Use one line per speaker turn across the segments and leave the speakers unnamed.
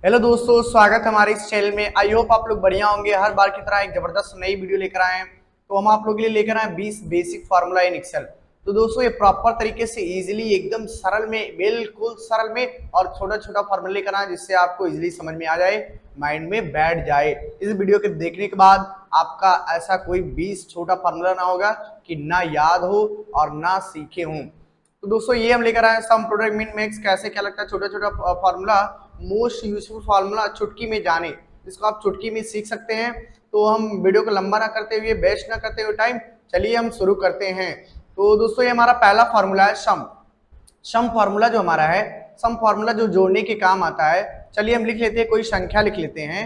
Hello दोस्तों, स्वागत है हमारे इस चैनल में। आई होप आप लोग बढ़िया होंगे। हर बार की तरह एक जबरदस्त नई वीडियो लेकर आए हैं। तो हम आप लोगों के लिए लेकर आए 20 बेसिक फार्मूला इन एक्सेल। तो दोस्तों ये प्रॉपर तरीके से इजीली एकदम सरल में, बिल्कुल सरल में और छोटा छोटा फार्मूला लेकर आए जिससे आपको इजीली समझ में आ जाए, माइंड में बैठ जाए। इस वीडियो के देखने के बाद आपका ऐसा कोई 20 छोटा फार्मूला ना होगा कि ना याद हो और ना सीखे हों। तो दोस्तों ये हम लेकर आए सम प्रोडक्ट मिन मैक्स। कैसे क्या लगता है छोटा छोटा फार्मूला, मोस्ट यूजफुल फार्मूला चुटकी में जाने, इसको आप चुटकी में सीख सकते हैं। तो हम वीडियो को लंबा ना करते हुए, वेस्ट ना करते हुए टाइम, चलिए हम शुरू करते हैं। तो दोस्तों ये हमारा पहला फार्मूला है सम फार्मूला जो हमारा है, सम फार्मूला जो जोड़ने के काम आता है। चलिए हम लिख लेते हैं, कोई संख्या लिख लेते हैं।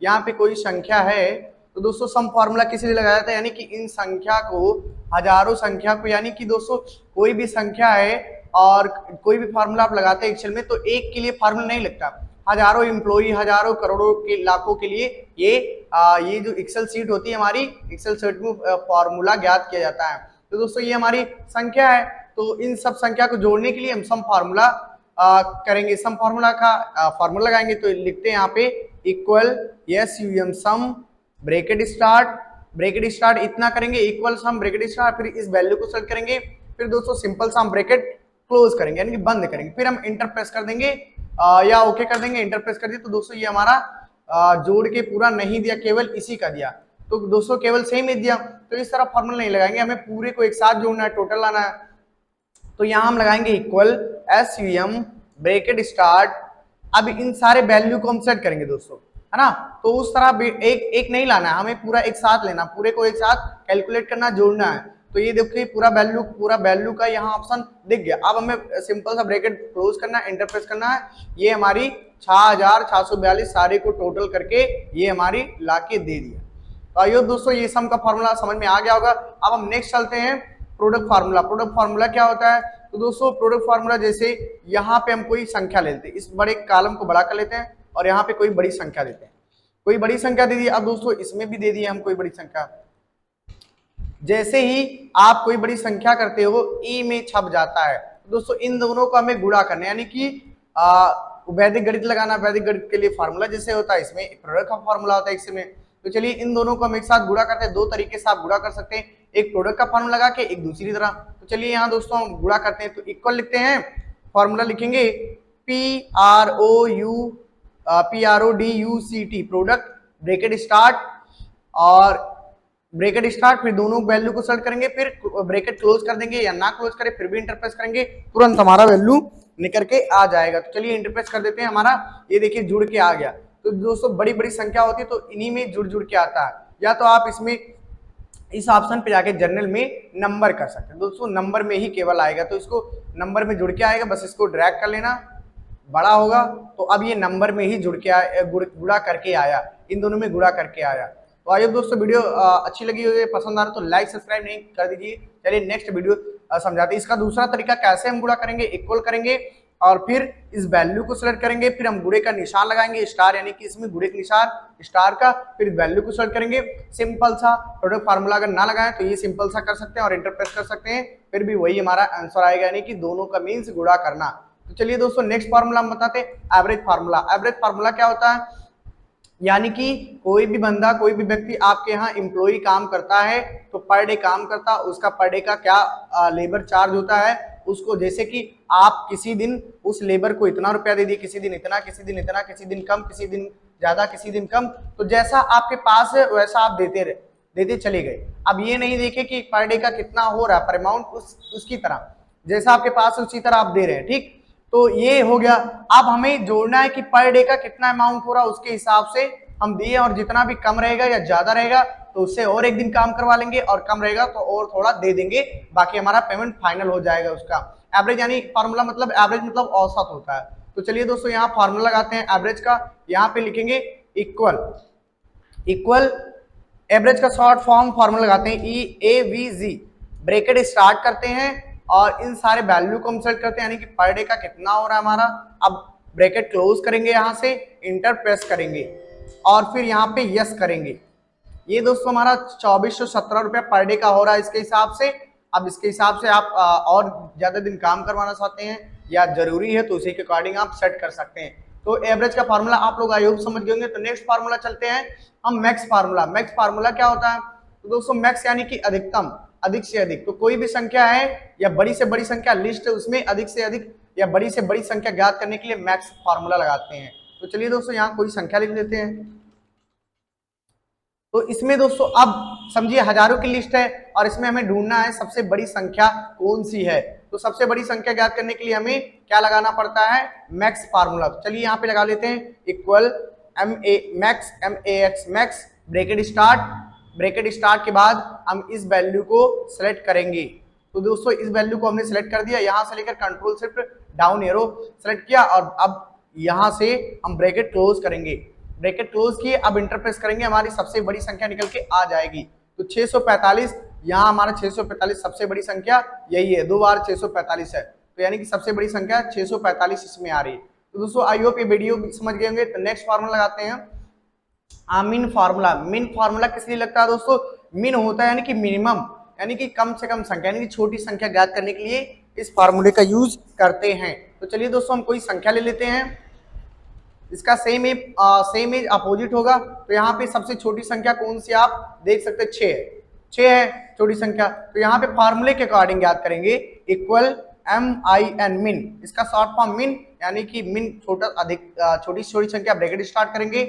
यहाँ पे कोई संख्या है। तो दोस्तों सम फार्मूला किस लिए लगाया जाता है, यानी कि इन संख्या को, हजारों संख्या को, यानी कि दोस्तों कोई भी संख्या है और कोई भी फार्मूला आप लगाते हैं एक्सेल में, तो एक के लिए फार्मूला नहीं लगता। हजारों एम्प्लॉई, हजारों करोड़ों के लाखों के लिए ये जो एक्सेल शीट होती है हमारी, एक्सेल शीट में फार्मूला ज्ञात किया जाता है। तो दोस्तों ये हमारी संख्या है, तो इन सब संख्या को जोड़ने के लिए हम सम फार्मूला करेंगे। सम फार्मूला का फार्मूला लगाएंगे तो लिखते हैं यहाँ पे इक्वल SUM सम ब्रैकेट स्टार्ट इतना करेंगे, इक्वल सम ब्रैकेट स्टार्ट, फिर इस वैल्यू को सेलेक्ट करेंगे, फिर दोस्तों सिंपल सम ब्रैकेट क्लोज करेंगे यानी कि बंद करेंगे, फिर हम इंटर प्रेस कर देंगे या ओके कर देंगे। इंटर प्रेस कर दिया तो दोस्तों ये हमारा जोड़ के पूरा नहीं दिया, केवल इसी का दिया। तो दोस्तों केवल सेम ही दिया, तो इस तरह फॉर्मूला नहीं लगाएंगे, हमें पूरे को एक साथ जोड़ना है, टोटल लाना है। तो यहां हम लगाएंगे इक्वल SUM ब्रैकेट स्टार्ट। अब इन सारे वैल्यू को हम सेट करेंगे दोस्तों, है ना। तो उस तरह एक एक नहीं लाना है, हमें पूरा एक साथ लेना, पूरे को एक साथ कैलकुलेट करना, जोड़ना है। तो ये देखिए पूरा वैल्यू का यहाँ ऑप्शन दिख गया। अब हमें सिंपल सा ब्रैकेट क्लोज करना है, इंटर प्रेस करना है। ये हमारी 6642 सारे को टोटल करके ये हमारी लाके दे दिया। तो आइए दोस्तों ये सम का फॉर्मूला समझ में आ गया होगा। अब हम नेक्स्ट चलते हैं प्रोडक्ट फार्मूला। प्रोडक्ट फार्मूला क्या होता है, तो दोस्तों प्रोडक्ट फार्मूला जैसे यहाँ पे हम कोई संख्या लेते हैं, इस बड़े कॉलम को बड़ा कर लेते हैं और यहाँ पे कोई बड़ी संख्या देते हैं। कोई बड़ी संख्या दे दी, अब दोस्तों इसमें भी दे दी हम कोई बड़ी संख्या। जैसे ही आप कोई बड़ी संख्या करते हो ई में छप जाता है। दोस्तों इन दोनों को हमें गुणा करना है, यानी कि वैदिक गणित लगाना। वैदिक गणित के लिए फार्मूला जैसे होता है, इसमें प्रोडक्ट का फार्मूला होता है इसमें। तो चलिए इन दोनों को हम एक साथ गुणा करते हैं। दो तरीके से आप गुणा कर सकते हैं, एक प्रोडक्ट का फार्मूला लगा के, एक दूसरी तरह। तो चलिए यहाँ दोस्तों हम गुणा करते हैं, तो इक्वल लिखते हैं, फॉर्मूला लिखेंगे PRODUCT प्रोडक्ट ब्रैकेट स्टार्ट और ब्रैकेट स्टार्ट, फिर दोनों वैल्यू को सेलेक्ट करेंगे, फिर ब्रैकेट क्लोज कर देंगे या ना क्लोज करें, फिर भी इंटरप्रेस करेंगे, तुरंत हमारा वैल्यू निकल के आ जाएगा। तो चलिए इंटरप्रेस कर देते हैं, हमारा ये देखिए जुड़ के आ गया। तो दोस्तों बड़ी बड़ी संख्या होती है तो इन्हीं में जुड़ के आता है, या तो आप इसमें इस ऑप्शन पे जाके जनरल में नंबर कर सकते हैं। दोस्तों नंबर में ही केवल आएगा, तो इसको नंबर में जुड़ के आएगा, बस इसको ड्रैग कर लेना, बड़ा होगा। तो अब ये नंबर में ही जुड़ के आया, गुणा करके आया, इन दोनों में गुणा करके आया। तो आइए दोस्तों वीडियो अच्छी लगी हो, पसंद आ रहा तो लाइक सब्सक्राइब नहीं कर दीजिए। चलिए नेक्स्ट वीडियो समझाते हैं। इसका दूसरा तरीका कैसे हम गुणा करेंगे, इक्वल करेंगे और फिर इस वैल्यू को सिलेक्ट करेंगे, फिर हम गुणे का निशान लगाएंगे, स्टार, यानी कि इसमें गुणे का निशान स्टार का, फिर वैल्यू को सिलेक्ट करेंगे। सिंपल सा प्रोडक्ट फार्मूला अगर ना लगाएं तो ये सिंपल सा कर सकते हैं और इंटर प्रेस कर सकते हैं, फिर भी वही हमारा आंसर आएगा, यानी कि दोनों का मीन्स गुणा करना। तो चलिए दोस्तों नेक्स्ट फार्मूला हम बताते हैं, एवरेज फार्मूला। एवरेज फार्मूला क्या होता है, यानी कि कोई भी बंदा, कोई भी व्यक्ति आपके यहाँ एम्प्लॉय काम करता है, तो पर डे काम करता, उसका पर डे का क्या लेबर चार्ज होता है उसको, जैसे कि आप किसी दिन उस लेबर को इतना रुपया दे दिए, किसी दिन इतना, किसी दिन इतना, किसी दिन कम, किसी दिन ज्यादा, किसी दिन कम, तो जैसा आपके पास है वैसा आप देते चले गए। अब ये नहीं देखे कि पर डे का कितना हो रहा है, पर अमाउंट उसकी तरह जैसा आपके पास है उसी तरह आप दे रहे हैं, ठीक। तो ये हो गया। अब हमें जोड़ना है कि पर डे का कितना अमाउंट हो रहा है, उसके हिसाब से हम दिए, और जितना भी कम रहेगा या ज्यादा रहेगा तो उससे और एक दिन काम करवा लेंगे, और कम रहेगा तो और थोड़ा दे देंगे, बाकी हमारा पेमेंट फाइनल हो जाएगा उसका। एवरेज यानी फार्मूला मतलब एवरेज मतलब औसत होता है। तो चलिए दोस्तों यहाँ फार्मूला लगाते हैं एवरेज का। यहाँ पे लिखेंगे इक्वल एवरेज का शॉर्ट फॉर्म फार्मूला लगाते हैं EAVG, ब्रैकेट स्टार्ट करते हैं और इन सारे वैल्यू को हम सेट करते हैं, यानी कि पर डे का कितना हो रहा है हमारा। अब ब्रैकेट क्लोज करेंगे, यहाँ से इंटर प्रेस करेंगे और फिर यहाँ पे यस करेंगे। ये दोस्तों हमारा 2417 रुपया पर डे का हो रहा है इसके हिसाब से। अब इसके हिसाब से आप और ज्यादा दिन काम करवाना चाहते हैं या जरूरी है तो उसी के अकॉर्डिंग आप सेट कर सकते हैं। तो एवरेज का फार्मूला आप लोग आई होप समझ गए होंगे। तो नेक्स्ट फार्मूला चलते हैं हम मैक्स फार्मूला। मैक्स फार्मूला क्या होता है? तो दोस्तों मैक्स यानी कि अधिकतम, अधिक से अधिक। तो कोई भी संख्या है या बड़ी से बड़ी संख्या लिस्ट, उसमें अधिक से अधिक या बड़ी से बड़ी संख्या ज्ञात करने के लिए मैक्स फार्मूला लगाते हैं। तो चलिए दोस्तों यहाँ कोई संख्या लिख लेते हैं। तो इसमें दोस्तों अब समझिए हजारों की लिस्ट है और इसमें हमें ढूंढना है सबसे बड़ी संख्या कौन सी है। तो सबसे बड़ी संख्या ज्ञात करने के लिए हमें क्या लगाना पड़ता है? Max formula. तो चलिए यहाँ पे लगा लेते हैं equal max MAX max bracket start, bracket start के बाद हम इस वैल्यू को सिलेक्ट करेंगे। तो दोस्तों इस वैल्यू को हमने सिलेक्ट कर दिया, यहाँ से लेकर control shift down arrow select किया और अब यहाँ से हम ब्रैकेट क्लोज करेंगे। ब्रैकेट क्लोज किए, अब इंटरप्रेस करेंगे, हमारी सबसे बड़ी संख्या निकल के आ जाएगी। तो 645, यहाँ हमारा 645 सबसे बड़ी संख्या यही है, 2 बार 645 है, तो यानी कि सबसे बड़ी संख्या 645 इसमें आ रही है। तो दोस्तों आई होप ये वीडियो समझ गए होंगे। तो नेक्स्ट फार्मूला लगाते हैं मिन फार्मूला। मिन फार्मूला किस लिए लगता है दोस्तों? मिन होता है यानी कि मिनिमम, यानी कि कम से कम संख्या, यानी कि छोटी संख्या ज्ञात करने के लिए इस फार्मूले का यूज करते हैं। तो चलिए दोस्तों हम कोई संख्या ले लेते हैं, इसका सेम एज अपोजिट होगा। तो यहाँ पे सबसे छोटी संख्या कौन सी आप देख सकते हैं? 6 है, 6 है छोटी संख्या। तो यहाँ पे फार्मूले के अकॉर्डिंग याद करेंगे इक्वल MIN मिन, इसका शॉर्ट फॉर्म मिन, यानी कि मिन छोटा अधिक, छोटी से छोटी संख्या ब्रैकेट स्टार्ट करेंगे।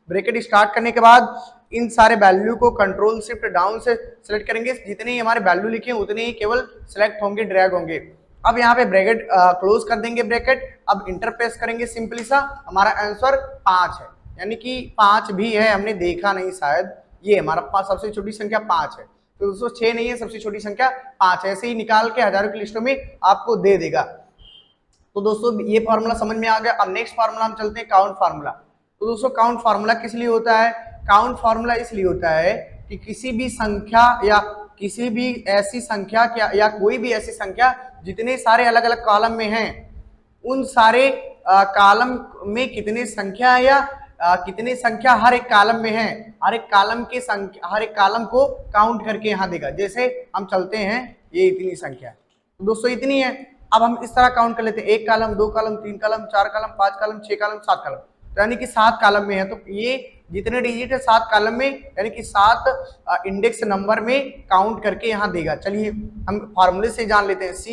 ब्रैकेट स्टार्ट करने के बाद इन सारे वैल्यू को कंट्रोल शिफ्ट डाउन से सिलेक्ट करेंगे, जितने ही हमारे वैल्यू लिखे हैं उतने ही केवल सिलेक्ट होंगे, ड्रैग होंगे। अब यहाँ पे ब्रैकेट क्लोज कर देंगे ब्रैकेट, अब इंटरप्रेस करेंगे सिंपली सा, हमारा आंसर 5 है, यानी कि 5 भी है, हमने देखा नहीं शायद, ये हमारा 5 सबसे छोटी संख्या 5 है। तो दोस्तों 6 नहीं है, सबसे छोटी संख्या 5 है। ऐसे ही निकाल के हजारों की लिस्टों में आपको दे देगा। तो दोस्तों ये फार्मूला समझ में आ गया। अब नेक्स्ट फार्मूला हम चलते हैं काउंट फार्मूला। तो दोस्तों काउंट फार्मूला किस लिए होता है? काउंट फार्मूला इसलिए होता है कि किसी भी संख्या या किसी भी ऐसी संख्या या कोई भी ऐसी संख्या जितने सारे अलग अलग कॉलम में हैं, उन सारे कॉलम में कितने संख्या या कितने संख्या हर एक कॉलम में है, हर एक कॉलम के संख्या, हर एक कॉलम को काउंट करके यहाँ देगा। जैसे हम चलते हैं, ये इतनी संख्या है, तो दोस्तों इतनी है। अब हम इस तरह काउंट कर लेते हैं, 1 column, 2 column, 3 column, 4 column, 5 column, 6 column, 7 column, तो यानी कि 7 कॉलम में है। तो ये जितने डिजिट है 7 कॉलम में, यानी कि 7 इंडेक्स नंबर में काउंट करके यहाँ देगा। चलिए हम फार्मूले से जान लेते हैं। C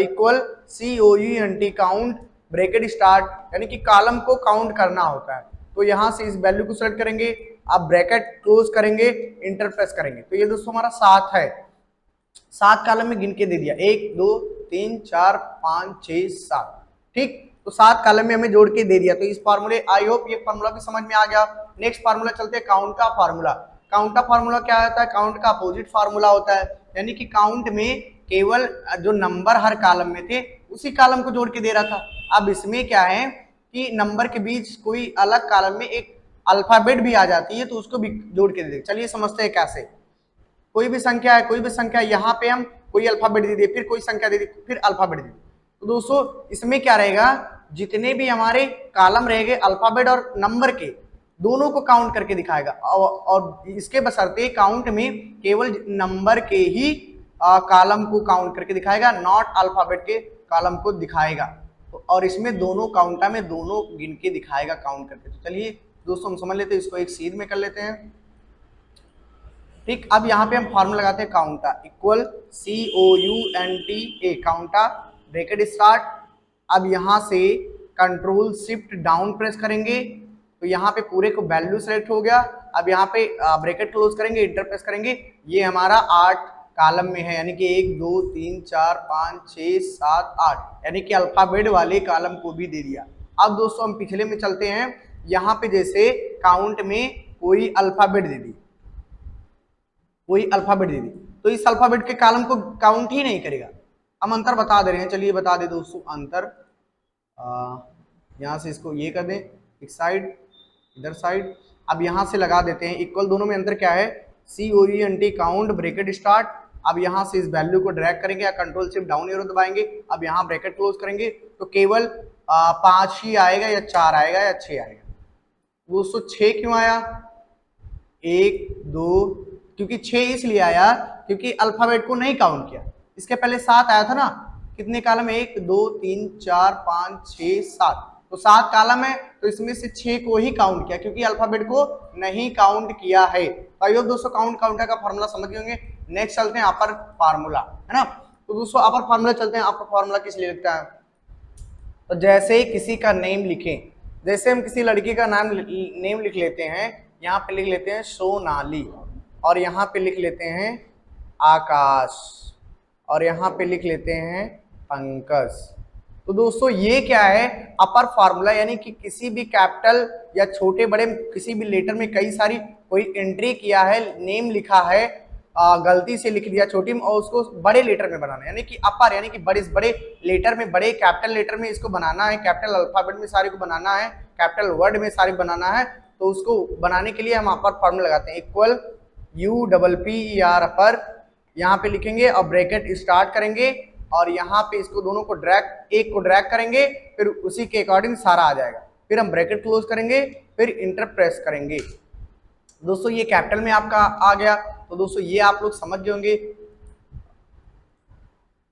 equal COUNT count bracket start, यानी कि कॉलम को काउंट करना होता है। तो यहाँ से इस वैल्यू को सेलेक्ट करेंगे, अब ब्रैकेट क्लोज करेंगे, इंटरप्रेस करेंगे। तो ये दोस्तों हमारा 7 है, 7 कॉलम में गिन के दे दिया, 1 2 3 4 5 6 7, ठीक। तो 7 कॉलम में हमें जोड़ के दे दिया। तो इस फार्मूले, आई होप ये फार्मूला भी समझ में आ गया। नेक्स्ट फार्मूला चलते हैं काउंट का फार्मूला। काउंट का फार्मूला क्या होता है? काउंट का अपोजिट फार्मूला होता है, यानी कि काउंट में केवल जो नंबर हर कॉलम में थे उसी कॉलम को जोड़ के दे रहा था। अब इसमें क्या है कि नंबर के बीच कोई अलग कॉलम में एक अल्फाबेट भी आ जाती है, तो उसको भी जोड़ के दे दे। चलिए समझते हैं कैसे। कोई भी संख्या है, कोई भी संख्या, यहाँ पे हम कोई अल्फाबेट दे दिए, फिर कोई संख्या दे दी, फिर अल्फाबेट दे दी। तो दोस्तों इसमें क्या रहेगा, जितने भी हमारे कॉलम रहेंगे अल्फाबेट और नंबर के, दोनों को काउंट करके दिखाएगा। और इसके बशर्ते काउंट में केवल नंबर के ही कॉलम को काउंट करके दिखाएगा, नॉट अल्फाबेट के कॉलम को दिखाएगा। और इसमें दोनों काउंटा में दोनों गिन के दिखाएगा काउंट करके। तो चलिए दोस्तों हम समझ लेते हैं, इसको एक सीध में कर लेते हैं, ठीक। अब यहाँ पे हम फार्मूला लगाते हैं काउंटा इक्वल COUNTA काउंटा ब्रैकेट स्टार्ट। अब यहाँ से कंट्रोल शिफ्ट डाउन प्रेस करेंगे, तो यहाँ पे पूरे को वैल्यू सेलेक्ट हो गया। अब यहाँ पे ब्रैकेट क्लोज करेंगे, इंटर प्रेस करेंगे, ये हमारा 8 कॉलम में है, यानी कि 1 2 3 4 5 6 7 8, यानी कि अल्फाबेट वाले कॉलम को भी दे दिया। अब दोस्तों हम पिछले में चलते हैं, यहाँ पे जैसे काउंट में कोई अल्फाबेट दे दी, कोई अल्फाबेट दे दी, तो इस अल्फाबेट के कॉलम को काउंट ही नहीं करेगा। हम अंतर बता दे रहे हैं, चलिए बता दे दोस्तों अंतर। यहाँ से इसको ये कर दें, एक साइड इधर साइड। अब यहाँ से लगा देते हैं इक्वल, दोनों में अंतर क्या है, COUNT काउंट ब्रैकेट स्टार्ट। अब यहाँ से इस वैल्यू को ड्रैग करेंगे या कंट्रोल शिफ्ट डाउन एरो दबाएंगे, अब यहाँ ब्रैकेट क्लोज करेंगे, तो केवल 5 ही आएगा या 4 आएगा या 6 आएगा। दोस्तों 6 क्यों आया, 1 2, क्योंकि 6 इसलिए आया क्योंकि अल्फाबेट को नहीं काउंट किया। इसके पहले 7 आया था ना, कितने कॉलम, 1 2 3 4 5 6 7, तो 7 कॉलम है, तो इसमें से 6 को ही काउंट किया क्योंकि अल्फाबेट को नहीं काउंट किया है। तो आई होप दोस्तों काउंटर का फॉर्मूला समझ गए होंगे। नेक्स्ट चलते हैं अपर फार्मूला, है ना। तो दोस्तों अपर फार्मूला चलते हैं। अपर फार्मूला किस लिए लिखता है, तो जैसे किसी का नेम लिखें, जैसे हम किसी लड़की का नेम लिख लेते हैं, यहाँ पे लिख लेते हैं सोनाली, और यहाँ पे लिख लेते हैं आकाश, और यहाँ पे लिख लेते हैं पंकज। तो दोस्तों ये क्या है, अपर फार्मूला, यानी कि किसी भी कैपिटल या छोटे बड़े किसी भी लेटर में कई सारी कोई एंट्री किया है, नेम लिखा है, गलती से लिख दिया छोटी में, और उसको बड़े लेटर में बनाना, यानी कि अपर, यानी कि बड़े लेटर में, बड़े कैपिटल लेटर में इसको बनाना है, कैपिटल अल्फाबेट में सारे को बनाना है, कैपिटल वर्ड में सारे बनाना है। तो उसको बनाने के लिए हम अपर फार्मूला लगाते हैं, इक्वल UPPER अपर, यहाँ पे लिखेंगे और ब्रैकेट स्टार्ट करेंगे, और यहाँ पे इसको दोनों को एक को ड्रैग करेंगे, फिर उसी के अकॉर्डिंग सारा आ जाएगा, फिर हम ब्रैकेट क्लोज करेंगे, फिर इंटर प्रेस करेंगे। दोस्तों ये कैपिटल में आपका आ गया, तो दोस्तों ये आप लोग समझ गए होंगे।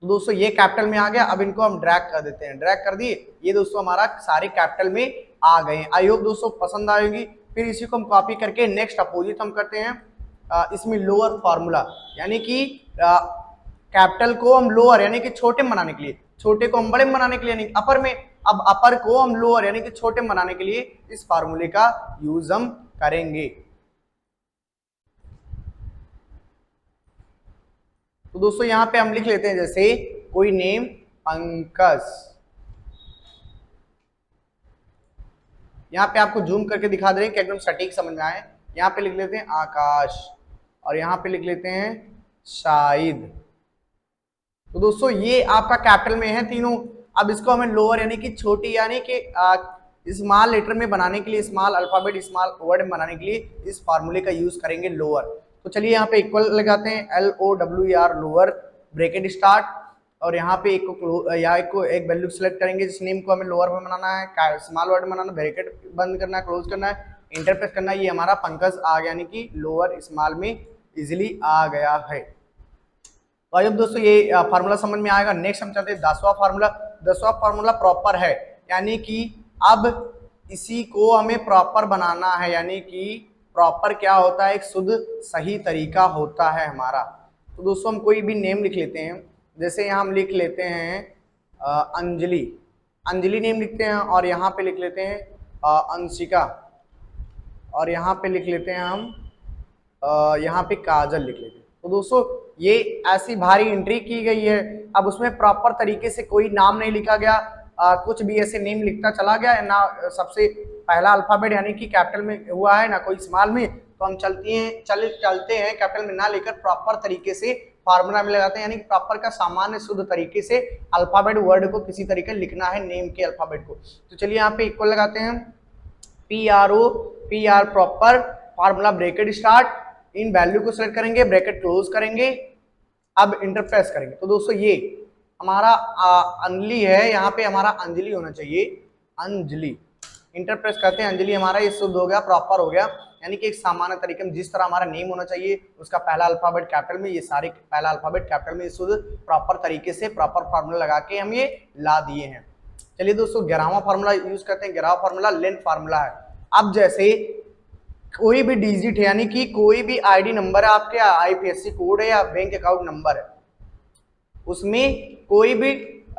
तो दोस्तों ये कैपिटल में आ गया, अब इनको हम ड्रैग कर देते हैं, ड्रैग कर दिए, ये दोस्तों हमारा सारे कैपिटल में आ गए। आई होप दोस्तों पसंद आएगी। फिर इसी को हम कॉपी करके नेक्स्ट अपोजिट हम करते हैं, इसमें लोअर फार्मूला, यानी कि कैपिटल को हम लोअर यानी कि छोटे में बनाने के लिए, छोटे को हम बड़े में बनाने के लिए, यानी अपर में, अब अपर को हम लोअर यानी कि छोटे में बनाने के लिए इस फार्मूले का यूज हम करेंगे। तो दोस्तों यहाँ पे हम लिख लेते हैं, जैसे कोई नेम पंकज, यहाँ पे आपको जूम करके दिखा दे रहे हैं कि एकदम सटीक समझ में आए। यहाँ पे लिख लेते हैं आकाश, और यहाँ पे लिख लेते हैं शाहिद। तो दोस्तों ये आपका कैपिटल में है तीनों। अब इसको हमें लोअर यानी कि छोटी, यानी कि स्मॉल लेटर में बनाने के लिए, स्मॉल अल्फाबेट स्मॉल वर्ड में बनाने के लिए इस फार्मूले का यूज करेंगे लोअर। तो चलिए यहाँ पे इक्वल लगाते हैं, LOWER लोअर, ब्रैकेट स्टार्ट, और यहाँ पे एक वैल्यू सेलेक्ट करेंगे जिस नेम को हमें लोअर में बनाना है, स्मॉल वर्ड में बनाना, ब्रैकेट बंद करना है, क्लोज करना है, इंटर प्रेस करना है। ये हमारा पंकज आ गया, यानी कि लोअर स्मॉल में इजिली आ गया है। तो अब दोस्तों ये फार्मूला समझ में आएगा। नेक्स्ट हम चलते हैं 10वां फार्मूला। 10वां फार्मूला प्रॉपर है, यानी कि अब इसी को हमें प्रॉपर बनाना है, यानी कि प्रॉपर क्या होता है, एक शुद्ध सही तरीका होता है हमारा। तो दोस्तों हम कोई भी नेम लिख लेते हैं, जैसे यहाँ हम लिख लेते हैं अंजलि, अंजलि नेम लिखते हैं, और यहाँ पे लिख लेते हैं अंशिका, और यहाँ पे लिख लेते हैं हम यहाँ पे काजल लिख लेते हैं। तो दोस्तों ये ऐसी भारी एंट्री की गई है, अब उसमें प्रॉपर तरीके से कोई नाम नहीं लिखा गया, कुछ भी ऐसे नेम लिखता चला गया ना, सबसे पहला अल्फाबेट यानी कि कैपिटल में हुआ है ना कोई स्मॉल में। तो हम चलते हैं कैपिटल में ना लेकर प्रॉपर तरीके से फार्मूला में लगाते हैं, यानी कि प्रॉपर का सामान्य शुद्ध तरीके से अल्फाबेट वर्ड को किसी तरीके लिखना है, नेम के अल्फाबेट को। तो चलिए यहाँ पे इक्वल लगाते हैं, PROPR proper, formula bracket start, इन वैल्यू को सिलेक्ट करेंगे, ब्रैकेट क्लोज करेंगे, अब इंटर प्रेस करेंगे। तो दोस्तों ये हमारा अंजलि है, यहाँ पे हमारा अंजलि होना चाहिए, अंजलि, इंटर प्रेस करते हैं, अंजलि हमारा ये शुद्ध हो गया, प्रॉपर हो गया, यानी कि एक सामान्य तरीके में जिस तरह हमारा नेम होना चाहिए, उसका पहला अल्फाबेट कैपिटल में, ये सारे पहला अल्फाबेट कैपिटल में, शुद्ध प्रॉपर तरीके से प्रॉपर फार्मूला लगा के हम ये ला दिए हैं। चलिए दोस्तों 11वां फार्मूला यूज करते हैं। 11वां फार्मूला लेंथ फार्मूला है। अब जैसे कोई भी डिजिट है, यानी कि कोई भी आईडी नंबर है, आपके IPSC कोड है या बैंक अकाउंट नंबर है, उसमें कोई भी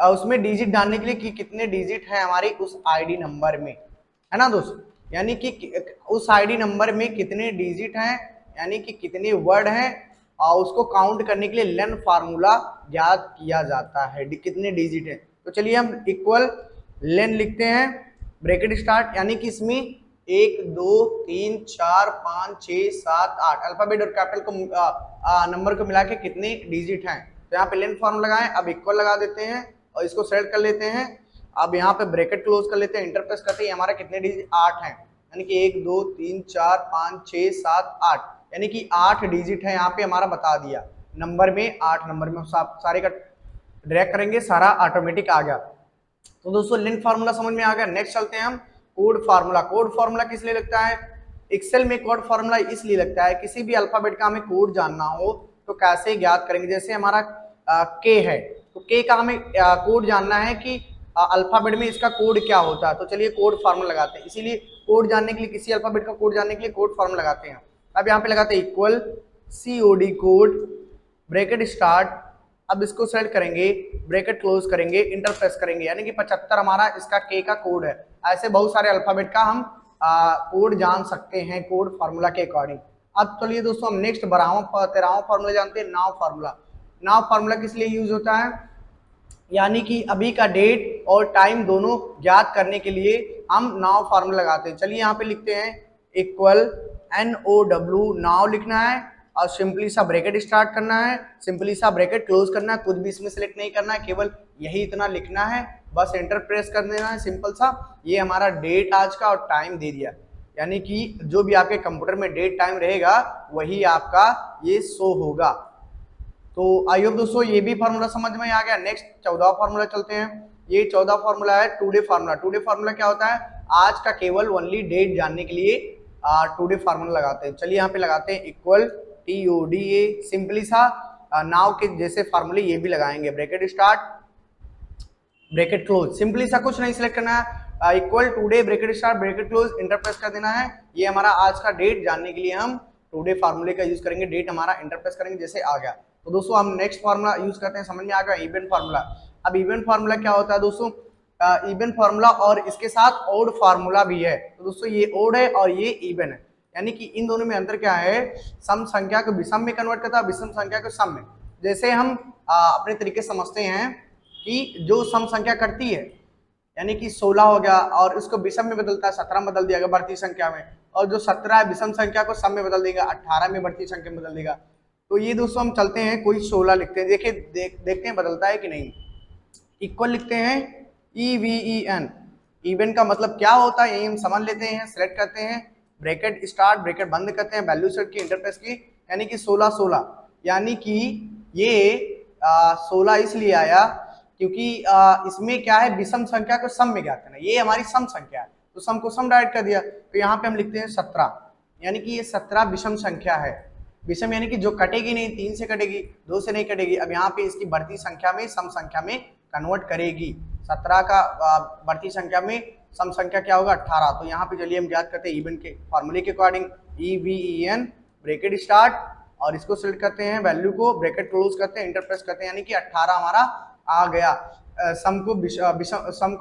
उसमें डिजिट डालने के लिए कि कितने डिजिट है हमारे उस आईडी नंबर में, है ना दोस्तों, यानी कि उस आईडी नंबर में कितने डिजिट हैं, यानी कि कितने वर्ड हैं, और उसको काउंट करने के लिए लेंथ फार्मूला ज्ञात किया जाता है, कितने डिजिट है। तो चलिए हम इक्वल लेंथ लिखते हैं, ब्रैकेट स्टार्ट, यानी कि इसमें 1 2 3 4 5 6 7 8 अल्फाबेट और कैपिटल को नंबर को मिला के कितने डिजिट हैं। तो यहाँ पे लेंथ फार्मूला लगाएं, अब इक्वल लगा देते हैं और इसको सेलेक्ट कर लेते हैं, अब यहाँ पे ब्रैकेट क्लोज कर लेते हैं, इंटर प्रेस करते हैं, हमारा कितने डिजिट 8 हैं, यानी कि 1 2 3 4 5 6 7 8, यानी कि 8 डिजिट है यहाँ पे हमारा बता दिया, नंबर में 8 नंबर में सारे का ड्रैग करेंगे, सारा ऑटोमेटिक आ गया। तो दोस्तों लेंथ फार्मूला समझ में आ गया। नेक्स्ट चलते हैं हम कोड फार्मूला। कोड फार्मूला किस लिए लगता है, एक्सेल में कोड फार्मूला इसलिए लगता है, किसी भी अल्फाबेट का हमें कोड जानना हो तो कैसे ज्ञात करेंगे। जैसे हमारा के है, तो के का हमें कोड जानना है कि अल्फाबेट में इसका कोड क्या होता है। तो चलिए कोड फार्मूला लगाते हैं, इसीलिए कोड जानने के लिए, किसी अल्फाबेट का कोड जानने के लिए कोड फार्मूला लगाते हैं। अब यहाँ पे लगाते हैं equal COD code bracket start, अब इसको सेलेक्ट करेंगे, ब्रैकेट क्लोज करेंगे, इंटर प्रेस करेंगे, यानी कि 75 हमारा इसका के का कोड है। ऐसे बहुत सारे अल्फाबेट का हम कोड जान सकते हैं कोड फार्मूला के अकॉर्डिंग। अब चलिए दोस्तों हम नेक्स्ट 13वां फार्मूला जानते हैं, नाउ फार्मूला। नाउ फार्मूला किस लिए यूज होता है, यानी कि अभी का डेट और टाइम दोनों ज्ञात करने के लिए हम नाउ फार्मूला लगाते हैं। चलिए यहाँ पे लिखते हैं इक्वल NOW नाउ लिखना है और सिंपली सा ब्रैकेट स्टार्ट करना है, सिंपली सा ब्रैकेट क्लोज करना है, कुछ भी इसमें सेलेक्ट नहीं करना है, केवल यही इतना लिखना है, बस एंटर प्रेस कर देना है सिंपल सा। ये हमारा डेट आज का और टाइम दे दिया, यानी कि जो भी आपके कंप्यूटर में डेट टाइम रहेगा वही आपका ये शो होगा। तो आई होप दोस्तों ये भी फार्मूला समझ में आ गया। नेक्स्ट 14वां फार्मूला चलते हैं। ये 14वां फार्मूला है टुडे फार्मूला। टुडे फार्मूला क्या होता है, आज का केवल ओनली डेट जानने के लिए टुडे फार्मूला लगाते हैं। चलिए यहाँ पे लगाते हैं इक्वल TODA, सिंपली सा नाउ के जैसे फार्मूले ये भी लगाएंगे, bracket start bracket close, simply सा कुछ नहीं सिलेक्ट करना है, equal today bracket start bracket close, enter press कर देना है। ये हमारा आज का डेट जानने के लिए हम टुडे फार्मूले का यूज करेंगे, डेट हमारा इंटर प्रेस करेंगे जैसे आ गया। तो दोस्तों हम नेक्स्ट फार्मूला यूज करते हैं, समझ में आ गया, इवेंट फार्मूला। अब इवेंट फार्मूला क्या होता है दोस्तों, इवेंट फार्मूला और इसके साथ ओड फार्मूला भी है। तो दोस्तों ये ओड है और ये इवन है, यानी कि इन दोनों में अंतर क्या है, सम संख्या को विषम में कन्वर्ट करता है, विषम संख्या को सम में। जैसे हम अपने तरीके समझते हैं कि जो सम संख्या करती है, यानी कि 16 हो गया और इसको विषम में बदलता है, 17 में बदल दिया बढ़ती संख्या में, और जो 17 है विषम संख्या को सम में बदल देगा, 18 में बढ़ती संख्या में बदल देगा। तो ये दोस्तों हम चलते हैं, कोई 16 लिखते हैं, देखिए देखते हैं बदलता है कि नहीं। इक्वल लिखते हैं EVEN, इवन का मतलब क्या होता है यही हम समझ लेते हैं। सिलेक्ट करते हैं, ब्रैकेट स्टार्ट ब्रैकेट बंद करते हैं, वैल्यू सेट की, इंटर प्रेस की, यानी कि 16, यानी कि ये 16 इसलिए आया क्योंकि इसमें क्या है, विषम संख्या को सम में ज्ञात करना, ये हमारी सम संख्या है तो सम को सम डायरेक्ट कर दिया। तो यहाँ पे हम लिखते हैं 17, यानी कि ये 17 विषम संख्या है। विषम यानी कि जो कटेगी नहीं, 3 से कटेगी, 2 से नहीं कटेगी। अब यहाँ पे इसकी बढ़ती संख्या में सम संख्या में कन्वर्ट करेगी। 17 का बढ़ती संख्या में सम संख्या क्या होगा, 18। तो यहाँ पे चलिए हम ज्ञात करते हैं इवन के फॉर्मूले के अकॉर्डिंग, EVEN ब्रैकेट स्टार्ट और इसको सिलेक्ट करते हैं, वैल्यू को ब्रैकेट क्लोज करते हैं, इंटर प्रेस करते हैं, यानी कि 18 हमारा आ गया। सम को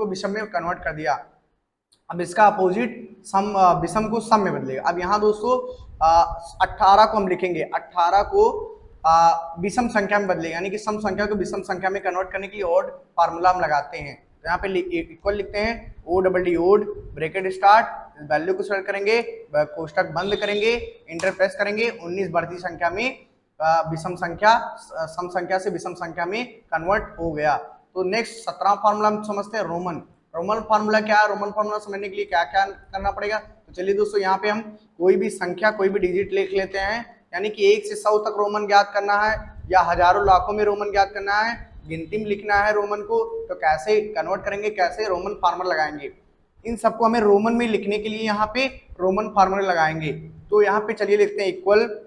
विषम में कन्वर्ट कर दिया। अब इसका अपोजिट सम विषम को सम में बदलेगा। अब यहाँ दोस्तों 18 को हम लिखेंगे, 18 को विषम संख्या में बदलेगा, यानी कि सम संख्या को विषम संख्या में कन्वर्ट करने के लिए ओड फार्मूला हम लगाते हैं। तो यहाँ पे इक्वल लिखते हैं, ODD odd bracket start, value को सेलेक्ट करेंगे, कोष्टक बंद करेंगे, इंटर प्रेस करेंगे, 19 बढ़ती संख्या में विषम संख्या सम संख्या से विषम संख्या में कन्वर्ट हो गया। तो नेक्स्ट 17वां फार्मूला हम समझते हैं, रोमन। रोमन फार्मूला क्या है, रोमन फार्मूला समझने के लिए क्या क्या करना पड़ेगा। तो चलिए दोस्तों यहाँ पे हम कोई भी संख्या कोई भी डिजिट लिख लेते हैं, यानी कि 1 से 100 तक रोमन ज्ञात करना है या हजारों लाखों में रोमन ज्ञात करना है, गिनती में लिखना है रोमन को। तो कैसे कन्वर्ट करेंगे, कैसे रोमन फार्मूला लगाएंगे, इन सबको हमें रोमन में लिखने के लिए यहाँ पे रोमन फार्मूला लगाएंगे। तो यहाँ पे चलिए लिखते हैं equal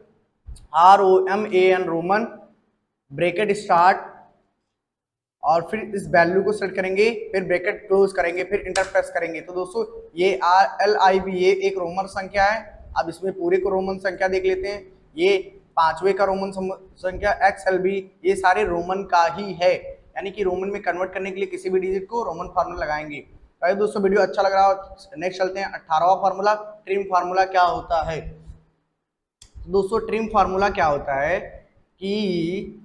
ROMAN Roman bracket start और फिर इस वैल्यू को सेट करेंगे, फिर ब्रैकेट क्लोज करेंगे, फिर इंटर प्रेस करेंगे। तो दोस्तों ये LIV ये एक रोमन संख्या है। अब इसमें पूरे को रोमन संख्या देख लेते हैं। ये 5वें का रोमन संख्या XLB, ये सारे रोमन का ही है, यानी कि रोमन में कन्वर्ट करने के लिए किसी भी डिजिट को रोमन फार्मूला लगाएंगे। तो दोस्तों वीडियो अच्छा लग रहा हो, नेक्स्ट चलते हैं 18वां फार्मूला, ट्रिम फार्मूला क्या होता है। दोस्तों ट्रिम फार्मूला क्या होता है कि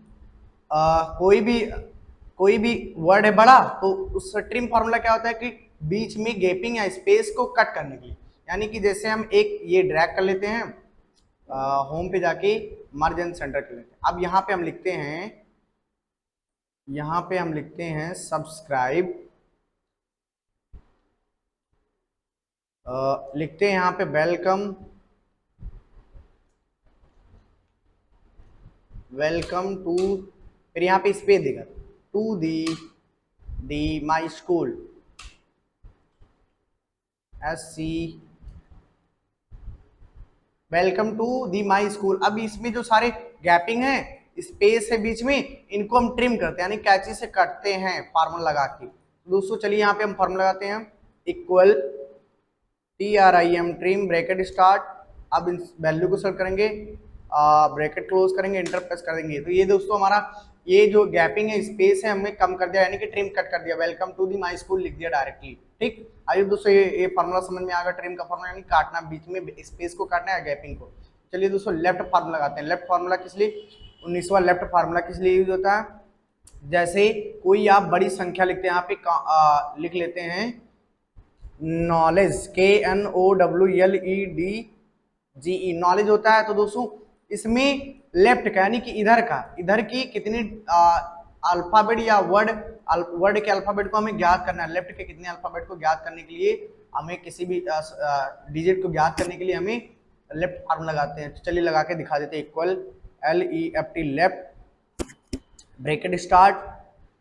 कोई भी वर्ड है बड़ा, तो उस ट्रिम फार्मूला क्या होता है कि बीच में गैपिंग या स्पेस को कट करने के लिए, यानी कि जैसे हम एक ये ड्रैग कर लेते हैं, होम पे जाके मर्ज एंड सेंटर कर लेते हैं। अब यहाँ पे हम लिखते हैं सब्सक्राइब, लिखते हैं यहाँ पे वेलकम टू, फिर यहाँ पे स्पेस देगा, to the my school, SC, welcome to the my school. अब इसमें जो सारे गैपिंग है, स्पेस है बीच में, इनको हम ट्रिम करते हैं, यानी कैंची से काटते हैं फार्मूला लगा के। तो दोस्तों चलिए यहाँ पे हम फॉर्मूला लगाते हैं, equal TRIM trim bracket start. अब इस वैल्यू को सेलेक्ट करेंगे, ब्रैकेट क्लोज करेंगे, इंटर प्रेस कर देंगे। तो ये दोस्तों हमारा ये जो गैपिंग है, स्पेस है, हमने कम कर दिया, यानी कि ट्रिम कट कर दिया। Welcome to the my school लिख दिया डायरेक्टली। ठीक, आइए दोस्तों ये फॉर्मूला समझ में आ गया। ट्रिम का फॉर्मूला यानी काटना, बीच में स्पेस को काटना है, गैपिंग को। चलिए दोस्तों लेफ्ट फार्मूला लगाते हैं। लेफ्ट फार्मूला किस लिए, 19वां लेफ्ट फार्मूला किस लिए यूज होता है, जैसे कोई आप बड़ी संख्या लिखते हैं, यहाँ पे लिख लेते हैं नॉलेज, KNOWLEDGE, नॉलेज होता है। तो दोस्तों इसमें लेफ्ट का यानी कि इधर की कितनी अल्फाबेट या वर्ड के अल्फाबेट को हमें ज्ञात करना है। लेफ्ट के कितने अल्फाबेट को ज्ञात करने के लिए हमें किसी भी डिजिट को ज्ञात करने के लिए हमें लेफ्ट फार्मूला लगाते हैं। तो चलिए लगा के दिखा देते हैं। Equal LEFT left bracket start,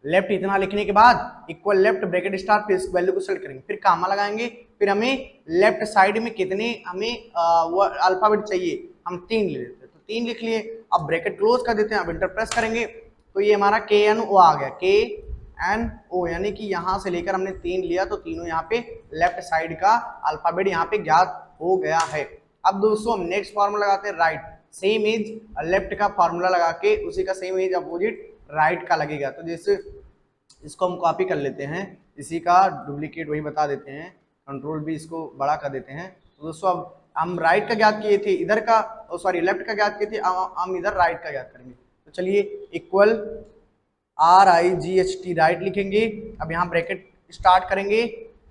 left इतना लिखने के बाद इक्वल लेफ्ट ब्रैकेट स्टार्ट, फिर इस वैल्यू को सेलेक्ट करेंगे, फिर कामा लगाएंगे, फिर हमें लेफ्ट साइड में कितने हमें अल्फाबेट चाहिए, हम 3 ले लेते हैं, तो 3 लिख लिए। अब ब्रैकेट क्लोज कर देते हैं, अब इंटर प्रेस करेंगे, तो ये हमारा KNO आ गया, KNO, यानी कि यहाँ से लेकर हमने 3 लिया, तो तीनों यहाँ पे लेफ्ट साइड का अल्फाबेट यहाँ पे ज्ञात हो गया है। अब दोस्तों हम नेक्स्ट फॉर्मूला लगाते हैं, राइट, सेम एज लेफ्ट का फॉर्मूला लगा के उसी का सेम एज अपोजिट राइट का लगेगा। तो जैसे इसको हम कॉपी कर लेते हैं, इसी का डुप्लीकेट वही बता देते हैं, कंट्रोल भी इसको बड़ा कर देते हैं। तो दोस्तों अब हम राइट का ज्ञात किए थे, इधर का सॉरी लेफ्ट का ज्ञात किए थे, हम इधर राइट का ज्ञात करेंगे। तो चलिए इक्वल RIGHT राइट लिखेंगे, अब यहाँ ब्रैकेट स्टार्ट करेंगे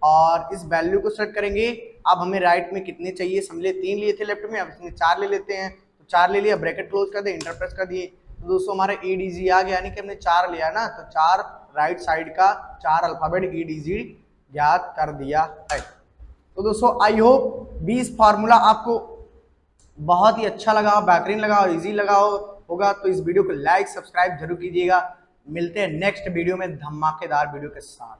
और इस वैल्यू को सेलेक्ट करेंगे। अब हमें राइट में कितने चाहिए, समझ लिए 3 लिए थे लेफ्ट में, अब इसमें 4 ले लेते हैं, तो 4 ले लिया, ब्रैकेट क्लोज कर दिए, इंटर प्रेस कर दिए। तो दोस्तों हमारा EDG आ गया, यानी कि हमने 4 लिया ना, तो 4 राइट साइड का 4 अल्फाबेट EDG ज्ञात कर दिया है। तो दोस्तों आई होप 20 फार्मूला आपको बहुत ही अच्छा लगा, बेहतरीन लगा और इजी लगा होगा। तो इस वीडियो को लाइक सब्सक्राइब जरूर कीजिएगा। मिलते हैं नेक्स्ट वीडियो में धमाकेदार वीडियो के साथ।